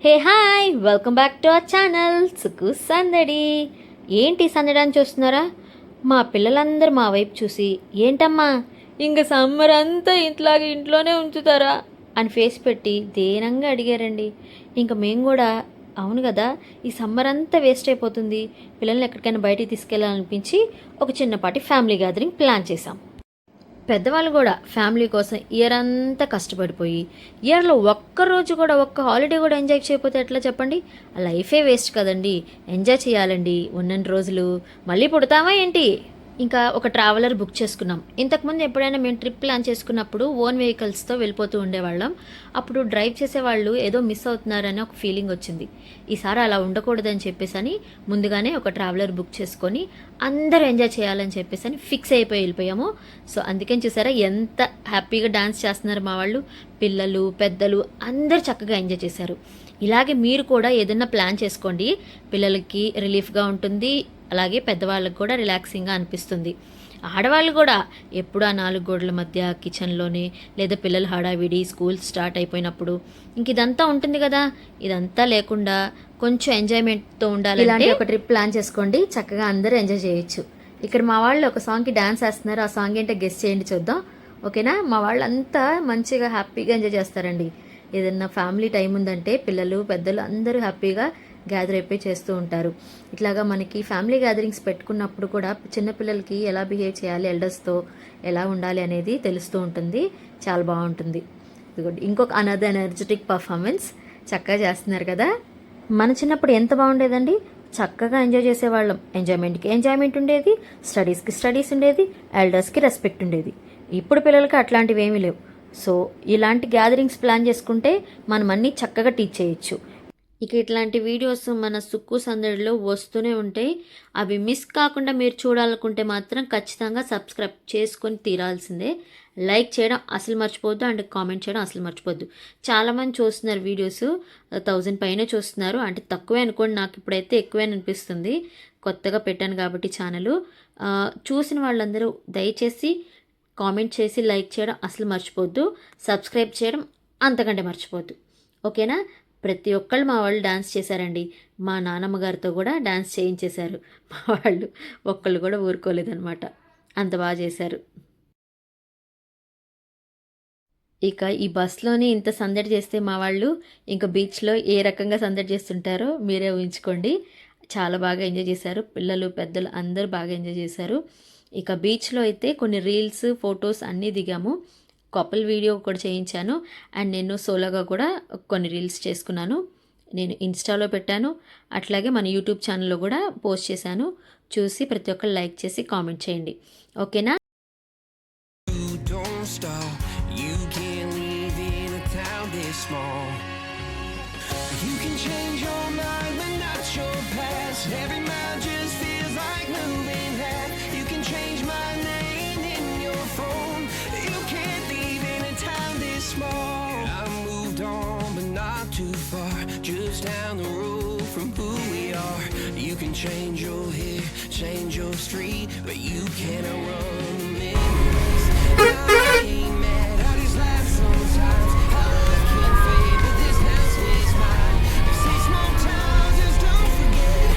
Hey hi, welcome back to our channel సుకు సందడి. ఏంటి సందడి అని చూస్తున్నారా? మా పిల్లలందరూ మా వైపు చూసి ఏంటమ్మా ఇంక సమ్మర్ అంతా ఇంట్లోనే ఉంచుతారా అని ఫేస్ పెట్టి దేనంగా అడిగారండి. ఇంక మేము కూడా అవును కదా, ఈ సమ్మర్ అంతా వేస్ట్ అయిపోతుంది, పిల్లల్ని ఎక్కడికైనా బయటికి తీసుకెళ్ళాలనిపించి ఒక చిన్నపాటి ఫ్యామిలీ గ్యాదరింగ్ ప్లాన్ చేశాం. పెద్దవాళ్ళు కూడా ఫ్యామిలీ కోసం ఇయర్ అంతా కష్టపడిపోయి ఇయర్లో ఒక్కరోజు కూడా ఒక్క హాలిడే కూడా ఎంజాయ్ చేయకపోతే ఎట్లా చెప్పండి? లైఫే వేస్ట్ కదండి. ఎంజాయ్ చేయాలండి ఉన్నన్ని రోజులు. మళ్ళీ పుడతామా ఏంటి? ఇంకా ఒక ట్రావెలర్ బుక్ చేసుకున్నాం. ఇంతకుముందు ఎప్పుడైనా మేము ట్రిప్ ప్లాన్ చేసుకున్నప్పుడు ఓన్ వెహికల్స్తో వెళ్ళిపోతూ ఉండేవాళ్ళం. అప్పుడు డ్రైవ్ చేసేవాళ్ళు ఏదో మిస్ అవుతున్నారని ఒక ఫీలింగ్ వచ్చింది. ఈసారి అలా ఉండకూడదని చెప్పేసి ముందుగానే ఒక ట్రావెలర్ బుక్ చేసుకొని అందరూ ఎంజాయ్ చేయాలని చెప్పేసి ఫిక్స్ అయిపోయి వెళ్ళిపోయాము. సో అందుకని చూసారా ఎంత హ్యాపీగా డాన్స్ చేస్తున్నారు మా వాళ్ళు. పిల్లలు పెద్దలు అందరూ చక్కగా ఎంజాయ్ చేశారు. ఇలాగే మీరు కూడా ఏదైనా ప్లాన్ చేసుకోండి. పిల్లలకి రిలీఫ్గా ఉంటుంది, అలాగే పెద్దవాళ్ళకి కూడా రిలాక్సింగ్గా అనిపిస్తుంది. ఆడవాళ్ళు కూడా ఎప్పుడు ఆ 4 గోడల మధ్య కిచెన్లోనే లేదా పిల్లలు హడావిడి స్కూల్ స్టార్ట్ అయిపోయినప్పుడు ఇంక ఇదంతా ఉంటుంది కదా, ఇదంతా లేకుండా కొంచెం ఎంజాయ్మెంట్తో ఉండాలి. ఇలాంటి ఒక ట్రిప్ ప్లాన్ చేసుకోండి, చక్కగా అందరూ ఎంజాయ్ చేయొచ్చు. ఇక్కడ మా వాళ్ళు ఒక సాంగ్కి డాన్స్ వేస్తున్నారు. ఆ సాంగ్ ఏంటో గెస్ చేయండి చూద్దాం. ఓకేనా? మా వాళ్ళంతా మంచిగా హ్యాపీగా ఎంజాయ్ చేస్తారండి. ఏదన్నా ఫ్యామిలీ టైం ఉందంటే పిల్లలు పెద్దలు అందరూ హ్యాపీగా గ్యాదర్ అయిపోయి చేస్తూ ఉంటారు. ఇట్లాగా మనకి ఫ్యామిలీ గ్యాదరింగ్స్ పెట్టుకున్నప్పుడు కూడా చిన్నపిల్లలకి ఎలా బిహేవ్ చేయాలి, ఎల్డర్స్తో ఎలా ఉండాలి అనేది తెలుస్తూ ఉంటుంది. చాలా బాగుంటుంది. ఇంకొక అనదర్ ఎనర్జెటిక్ పర్ఫార్మెన్స్ చక్కగా చేస్తున్నారు కదా. మన చిన్నప్పుడు ఎంత బాగుండేదండి, చక్కగా ఎంజాయ్ చేసేవాళ్ళం. ఎంజాయ్మెంట్కి ఎంజాయ్మెంట్ ఉండేది, స్టడీస్కి స్టడీస్ ఉండేది, ఎల్డర్స్కి రెస్పెక్ట్ ఉండేది. ఇప్పుడు పిల్లలకి అట్లాంటివి ఏమీ లేవు. సో ఇలాంటి గ్యాదరింగ్స్ ప్లాన్ చేసుకుంటే మనం అన్నీ చక్కగా టీచ్ చేయొచ్చు. ఇక ఇట్లాంటి వీడియోస్ మన సుక్కు సందడిలో వస్తూనే ఉంటాయి. అవి మిస్ కాకుండా మీరు చూడాలనుకుంటే మాత్రం ఖచ్చితంగా సబ్స్క్రైబ్ చేసుకొని తీరాల్సిందే. లైక్ చేయడం అసలు మర్చిపోద్దు అండ్ కామెంట్ చేయడం అసలు మర్చిపోద్దు. చాలామంది చూస్తున్నారు వీడియోస్, 1000 పైన చూస్తున్నారు. అంటే తక్కువే అనుకోండి, నాకు ఇప్పుడైతే ఎక్కువే అనిపిస్తుంది. కొత్తగా పెట్టాను కాబట్టి ఛానల్. చూసిన వాళ్ళందరూ దయచేసి కామెంట్ చేసి లైక్ చేయడం అసలు మర్చిపోద్దు. సబ్స్క్రైబ్ చేయడం అంతకంటే మర్చిపోద్దు. ఓకేనా? ప్రతి ఒక్కళ్ళు మా వాళ్ళు డాన్స్ చేశారండి. మా నాన్నమ్మ గారితో కూడా డాన్స్ చేయించేశారు. మా వాళ్ళు ఒక్కళ్ళు కూడా ఊరుకోలేదనమాట, అంత బాగా చేశారు. ఇక ఈ బస్లోనే ఇంత సందడి చేస్తే మా వాళ్ళు ఇంకా బీచ్లో ఏ రకంగా సందడి చేస్తుంటారో మీరే ఊహించుకోండి. చాలా బాగా ఎంజాయ్ చేశారు. పిల్లలు పెద్దలు అందరూ బాగా ఎంజాయ్ చేశారు. ఇక బీచ్లో అయితే కొన్ని రీల్స్ ఫొటోస్ అన్నీ దిగాము. కపుల్ వీడియో కూడా చేయించాను. అండ్ నేను సోలోగా కూడా కొన్ని రీల్స్ చేసుకున్నాను. నేను ఇన్స్టాలో పెట్టాను, అట్లాగే మన యూట్యూబ్ ఛానల్లో కూడా పోస్ట్ చేశాను. చూసి ప్రతి ఒక్కరు లైక్ చేసి కామెంట్ చేయండి. ఓకేనా? Just down the road from who we are. You can change your hair, change your street, but you cannot run the memories. I ain't mad, I just laugh sometimes. I can't fade, but this house is mine. They say small towns, just don't forget.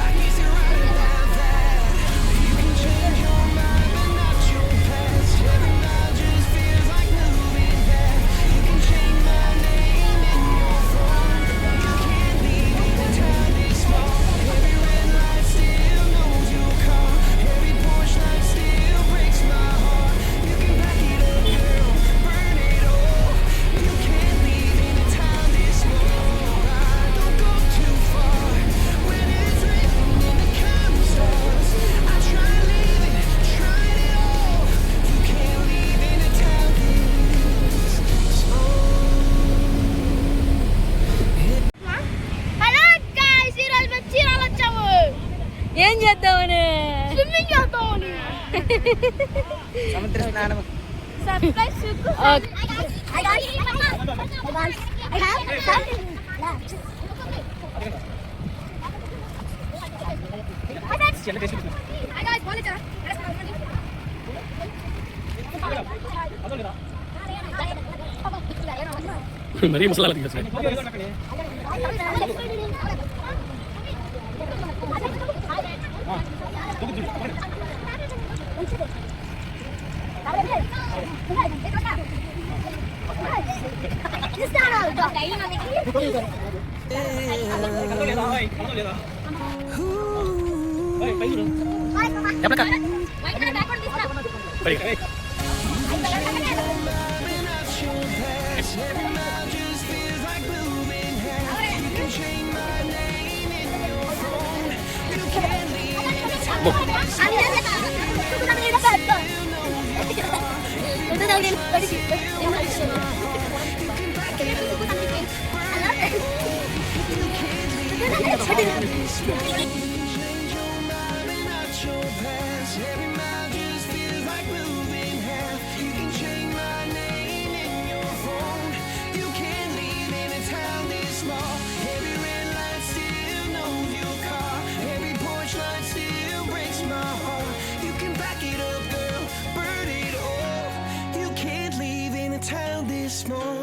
I guess you're right about that. You can change your mind, but not your past. Every mile just feels like moving back. You can change my name in your phone. ఏం చేద్దామని? Swimming చేద్దామని. సముద్ర స్నానం. మరీ ముసలాళ్ళకి Town this small.